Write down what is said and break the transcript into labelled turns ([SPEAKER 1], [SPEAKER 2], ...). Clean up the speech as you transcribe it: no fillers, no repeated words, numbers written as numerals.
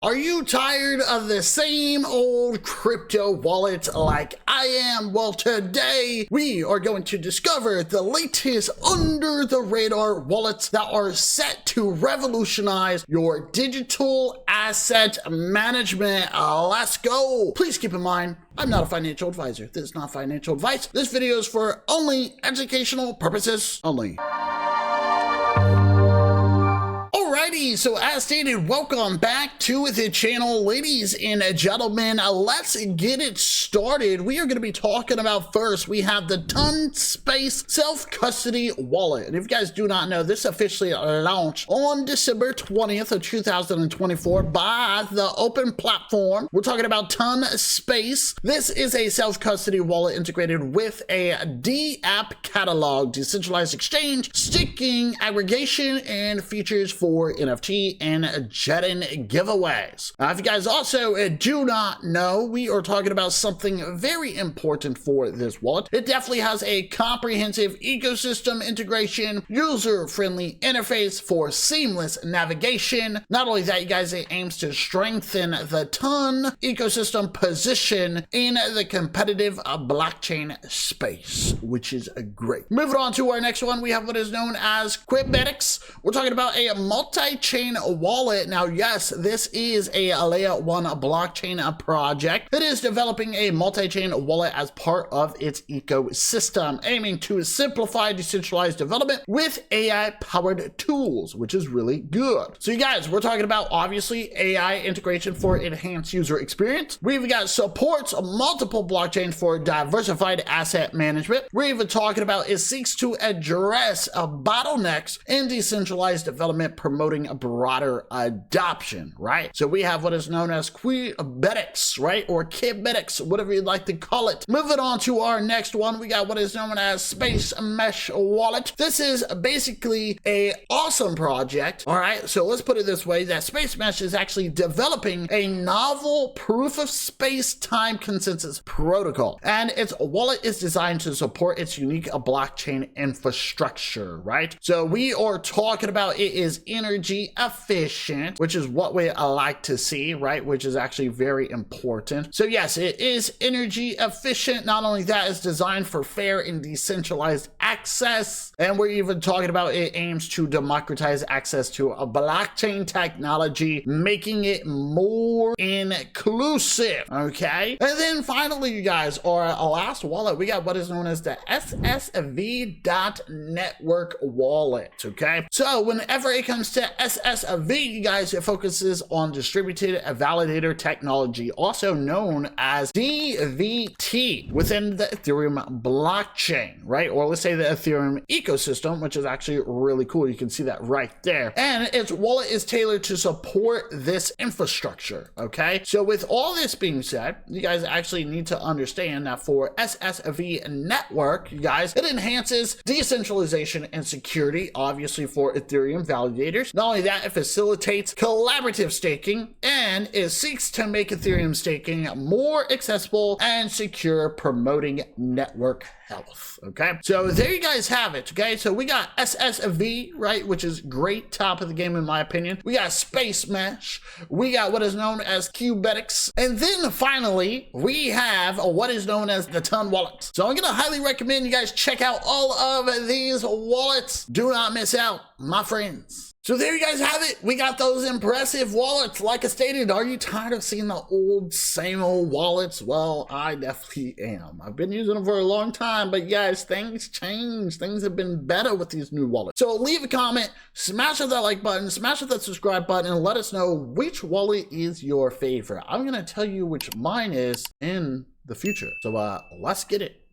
[SPEAKER 1] Are you tired of the same old crypto wallet like I am? Well, today we are going to discover the latest under the radar wallets that are set to revolutionize your digital asset management. Let's go. Please keep in mind, I'm not a financial advisor. This is not financial advice. This video is for only educational purposes only. Alrighty, so as stated, welcome back to the channel, ladies and gentlemen. Let's get it started. We are going to be talking about first, we have the Ton Space self-custody wallet. And if you guys do not know, this officially launched on December 20th of 2024 by the open platform. We're talking about Ton Space. This is a self-custody wallet integrated with a D-app catalog, decentralized exchange, staking, aggregation, and features for NFT and jetting giveaways. If you guys also do not know, we are talking about something very important for this wallet. It definitely has a comprehensive ecosystem integration, user-friendly interface for seamless navigation. Not only that, you guys, it aims to strengthen the Ton ecosystem position in the competitive blockchain space, which is great. Moving on to our next one, we have what is known as qubetics. We're talking about a multi-chain wallet. Now, yes, this is a layer 1 blockchain project that is developing a multi-chain wallet as part of its ecosystem, aiming to simplify decentralized development with AI-powered tools, which is really good. So, you guys, we're talking about obviously AI integration for enhanced user experience. We've got supports multiple blockchains for diversified asset management. We're even talking about it seeks to address bottlenecks in decentralized development, promoting a broader adoption, right? So we have what is known as qubetics, right? Or keychain, whatever you'd like to call it. Moving on to our next one, we got what is known as spacemesh wallet. This is basically a awesome project, all right? So let's put it this way, that spacemesh is actually developing a novel proof of space-time consensus protocol, and its wallet is designed to support its unique blockchain infrastructure, right? So we are talking about it is energy efficient, which is what we like to see, right? Which is actually very important. So yes, it is energy efficient. Not only that, it's designed for fair and decentralized access. And we're even talking about it aims to democratize access to a blockchain technology, making it more inclusive, okay? And then finally, you guys, our last wallet, we got what is known as the SSV.network wallet, okay? So whenever it comes to SSV, you guys, it focuses on distributed validator technology, also known as DVT, within the Ethereum blockchain, right? Or let's say the Ethereum ecosystem, which is actually really cool. You can see that right there. And its wallet is tailored to support this infrastructure, okay? So with all this being said, you guys actually need to understand that for SSV network, you guys, it enhances decentralization and security, obviously for Ethereum validators. Not only that, it facilitates collaborative staking, and it seeks to make Ethereum staking more accessible and secure, promoting network health, okay? So there you guys have it, okay? So we got SSV, right, which is great, top of the game in my opinion. We got spacemesh, we got what is known as qubetics, and then finally we have what is known as the Ton wallet. So I'm gonna highly recommend you guys check out all of these wallets. Do not miss out, my friends. So there you guys have it. We got those impressive wallets. Like I stated, are you tired of seeing the same old wallets? Well, I definitely am. I've been using them for a long time, but guys, things change. Things have been better with these new wallets. So leave a comment, smash that like button, smash that subscribe button, and let us know which wallet is your favorite. I'm gonna tell you which mine is in the future. So let's get it.